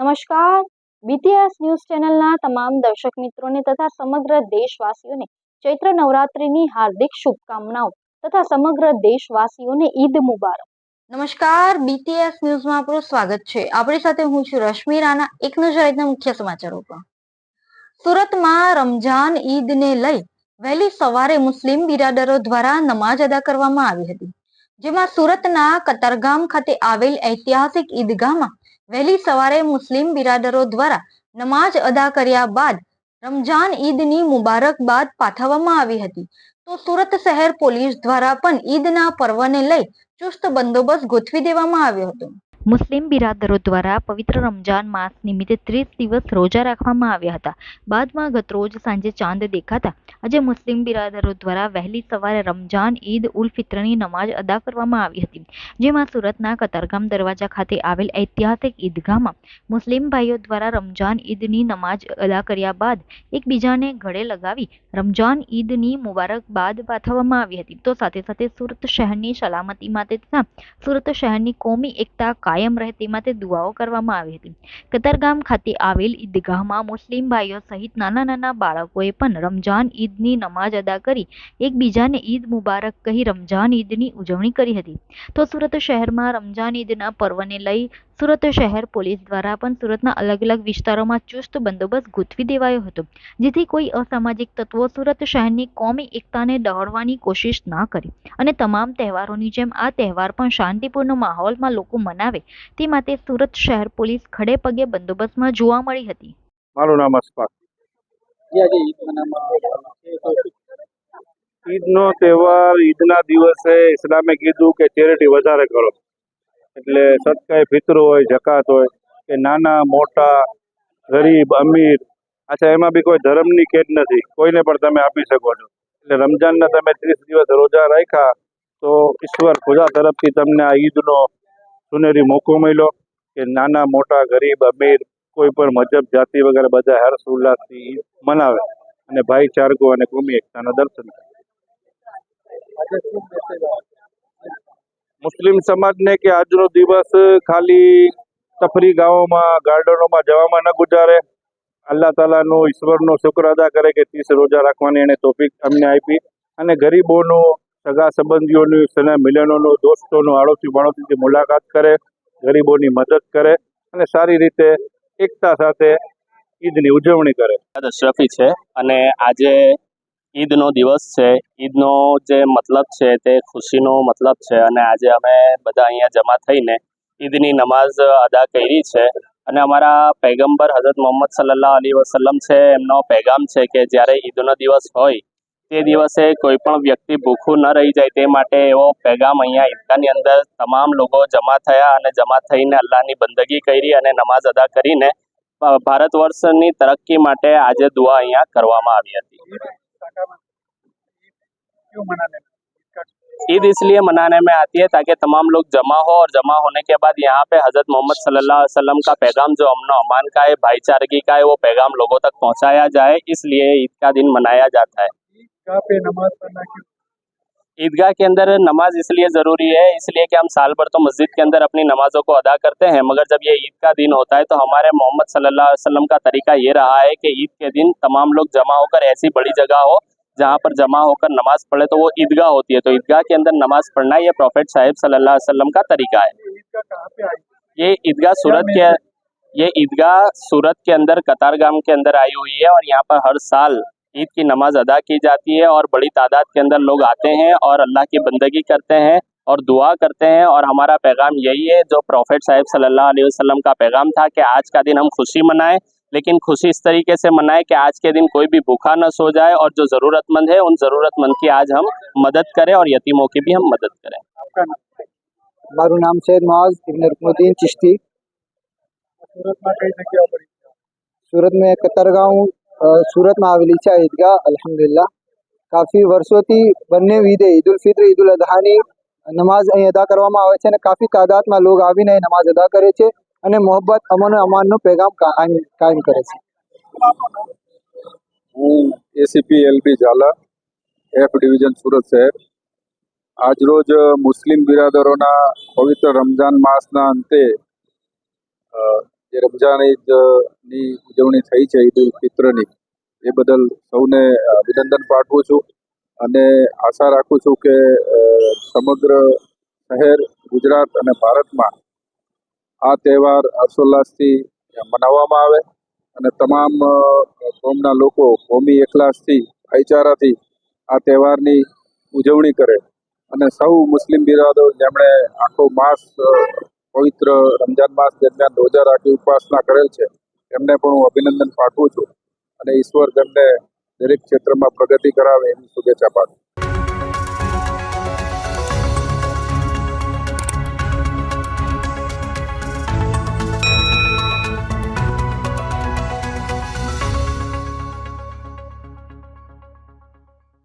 નમસ્કાર. BTS news ચેનલના તમામ દર્શક મિત્રોને તથા સમગ્ર દેશવાસીઓને ચૈત્ર નવરાત્રિની હાર્દિક શુભકામનાઓ તથા સમગ્ર દેશવાસીઓને ઈદ મુબારક. નમસ્કાર. બીટીએસ ન્યૂઝમાં આપનું સ્વાગત છે. આપણી સાથે હું છું રશ્મિ રાણા. એક નજર આજના મુખ્ય સમાચારો પર. સુરતમાં રમજાન ઈદને લઈ વહેલી સવારે મુસ્લિમ બિરાદરો દ્વારા નમાજ અદા કરવામાં આવી હતી, જેમાં સુરતના કતારગામ ખાતે આવેલ ઐતિહાસિક ઈદગાહમાં વહેલી સવારે મુસ્લિમ બિરાદરો દ્વારા નમાજ અદા કર્યા બાદ રમજાન ઈદની મુબારકબાદ પાઠવવામાં આવી હતી. તો સુરત શહેર પોલીસ દ્વારા પણ ઈદના પર્વને લઈ ચુસ્ત બંદોબસ્ત ગોઠવી દેવામાં આવ્યો હતો. મુસ્લિમ બિરાદરો દ્વારા પવિત્ર રમજાન માસ નિમિત્તે 30 દિવસ રોજા રાખવામાં આવ્યા હતા. બાદમાં ગતરોજ સાંજે ચાંદ દેખાતા આજે મુસ્લિમ બિરાદરો દ્વારા વહેલી સવારે રમજાન ઈદ ઉલ ફિત્રની નમાજ અદા કરવામાં આવી હતી, જેમાં સુરતના કતારગામ દરવાજા ખાતે આવેલ ઐતિહાસિક ઈદગાહમાં મુસ્લિમ ભાઈઓ દ્વારા રમજાન ઈદની નમાજ અદા કર્યા બાદ એકબીજાને ગળે લગાવી રમજાન ઈદની મુબારકબાદ પાઠવવામાં આવી હતી. તો સાથે સાથે સુરત શહેરની સલામતી માટે તથા સુરત શહેરની કોમી એકતા કાયમ રહે તે માટે દુઆઓ કરવામાં આવી હતી. કતારગામ ખાતે આવેલ ઈદગાહમાં મુસ્લિમ ભાઈઓ સહિત નાના નાના બાળકોએ પણ રમજાન ઈદની નમાજ અદા કરી એકબીજાને ઈદ મુબારક કહી રમજાન ઈદની ઉજવણી કરી હતી. તો સુરત શહેરમાં રમજાન ઈદના પર્વને લઈ સુરત શહેર પોલીસ દ્વારા પણ સુરતના અલગ અલગ વિસ્તારોમાં ચુસ્ત બંદોબસ્ત ગોઠવી દેવાયો હતો, જેથી કોઈ અસામાજિક તત્વો સુરત શહેરની કોમી એકતાને દોહડવાની કોશિશ ના કરે અને તમામ તહેવારોની જેમ આ તહેવાર પણ શાંતિપૂર્ણ માહોલમાં લોકો મનાવે તે માટે સુરત શહેર પોલીસ ખડે પગે બંદોબસ્તમાં જોવા મળી હતી. મારું નામ અશફાક. ઈદનો તહેવાર, ઈદના દિવસે ઇસ્લામે કીધું કે ચેરિટી વધારે કરો, એટલે સદકાએ ફિત્ર હોય, જકાત હોય, કે નાના મોટા ગરીબ અમીર, અચ્છા એમાં બી કોઈ ધર્મની ખેદ નથી, કોઈને પણ તમે આપી શકો છો. એટલે રમજાનના તમે 30 દિવસ રોજા રાખ્યા તો ઈશ્વર ખુદા તરફથી તમને આ ઈદનો સુનેરી મોકો મળ્યો કે નાના મોટા ગરીબ અમીર કોઈ પણ મજહબ જાતિ વગેરે બધા હર્ષ ઉલ્લાસથી ઈદ મનાવે અને ભાઈચારકો અને કોમી એકતાના દર્શન કરે. મુસ્લિમ સમાજને કે આજનો દિવસ ખાલી તફરી ગામોમાં ગાર્ડનોમાં જવામાં ન ગુજારે, અલ્લાહ તાલાનો ઈશ્વરનો શુક્ર અદા કરે કે 30 રોજા રાખવાની એને તોફીક અમને આપી, અને ગરીબોનું, સગા સંબંધીઓનું, સ્નેહ મિલનોનું, દોસ્તોનું આડોશી પાડોશીથી મુલાકાત કરે, ગરીબોની મદદ કરે અને સારી રીતે એકતા સાથે ઈદની ઉજવણી કરે. અશરફી છે અને આજે ઈદનો દિવસ છે. ઈદનો જે મતલબ છે તે ખુશીનો મતલબ છે અને આજે અમે બધા અહીંયા જમા થઈને ઈદની નમાઝ અદા કરી છે. અને અમારા પૈગંબર હઝરત મોહમ્મદ સલ્લલ્લાહુ અલૈહિ વસલ્લમ છે, એમનો પૈગામ છે કે જ્યારે ઈદનો દિવસ હોય તે દિવસે કોઈ પણ વ્યક્તિ ભૂખું ન રહી જાય તે માટે એવો પૈગામ અહીંયા ઈદગાહની અંદર તમામ લોકો જમા થયા અને જમા થઈને અલ્લાહની બંદગી કરી અને નમાઝ અદા કરીને ભારત વર્ષની તરક્કી માટે આજે દુઆ અહીંયા કરવામાં આવી હતી. ईद इसलिए मनाने में आती है ताकि तमाम लोग जमा हो और जमा होने के बाद यहाँ पे हजरत मोहम्मद सल्लल्लाहु अलैहि वसल्लम का पैगाम जो अमन अमान का है, भाईचारगी का है, वो पैगाम लोगों तक पहुँचाया जाए, इसलिए ईद का दिन मनाया जाता है। ईदगाह के अंदर नमाज इसलिए ज़रूरी है इसलिए कि हम साल भर तो मस्जिद के अंदर अपनी नमाज़ों को अदा करते हैं, मगर जब ये ईद का दिन होता है तो हमारे मोहम्मद सल्लल्लाहु अलैहि वसल्लम का तरीका ये रहा है कि ईद के दिन तमाम लोग जमा होकर ऐसी बड़ी जगह हो जहाँ पर जमा होकर नमाज पढ़े, तो वो ईदगाह होती है। तो ईदगाह के अंदर नमाज पढ़ना ये प्रॉफिट साहिब सल्लल्लाहु अलैहि वसल्लम का तरीका है। ये ईदगाह सूरत के अंदर कतारगाम के अंदर आई हुई है और यहाँ पर हर साल ईद की नमाज अदा की जाती है और बड़ी तादाद के अंदर लोग आते हैं और अल्लाह की बंदगी करते हैं और दुआ करते हैं। और हमारा पैगाम यही है जो प्रॉफिट साहिब सल्लल्लाहु अलैहि वसल्लम का पैगाम था कि आज का दिन हम खुशी मनाएं, लेकिन खुशी इस तरीके से मनाएं कि आज के दिन कोई भी भूखा न सो जाए और जो ज़रूरतमंद है उन ज़रूरतमंद की आज हम मदद करें और यतीमों की भी हम मदद करें। મારું નામ સૈયદ मुआज़ इब्न रुकनुद्दीन चिश्ती। सूरत में कतारगांव सूरत में आवेली છે ઈદગાહ અલ્હમ્દુલિલ્લાહ કાફી વર્ષોથી બંને ઈદે ઈદ ઉલ ફિત્ર ઈદ ઉલ અદહાની નમાઝ અહીં અદા કરવામાં આવે છે અને કાફી તાદાદમાં લોક આવીને નમાઝ અદા કરે છે અને મોહબ્બત અમન અમાનનો પેગામ કાયમ કરે છે. હું ACP L B Zala, F division Surat શહેર. આજરોજ મુસ્લિમ બિરાદરોના પવિત્ર રમજાન માસના અંતે જે રમઝાન ઈદની ઉજવણી થઈ છે, ઈદ ઉલ ફિત્રની, એ બદલ સૌને અભિનંદન પાઠવું છું અને આશા રાખું છું કે સમગ્ર શહેર, ગુજરાત અને ભારતમાં આ તહેવાર હર્ષોલ્લાસથી મનાવવામાં આવે અને તમામ કોમના લોકો કોમી એકલાસથી, ભાઈચારાથી આ તહેવારની ઉજવણી કરે અને સૌ મુસ્લિમ બિરાદરો જેમણે આખો માસ પવિત્ર રમજાન માસ દરમિયાન રોજા રાખી ઉપાસના કરેલ છે, એમને પણ હું અભિનંદન પાઠવું છું અને ઈશ્વર તેમને દરેક ક્ષેત્રમાં પ્રગતિ કરાવે એની શુભેચ્છા પાઠવું.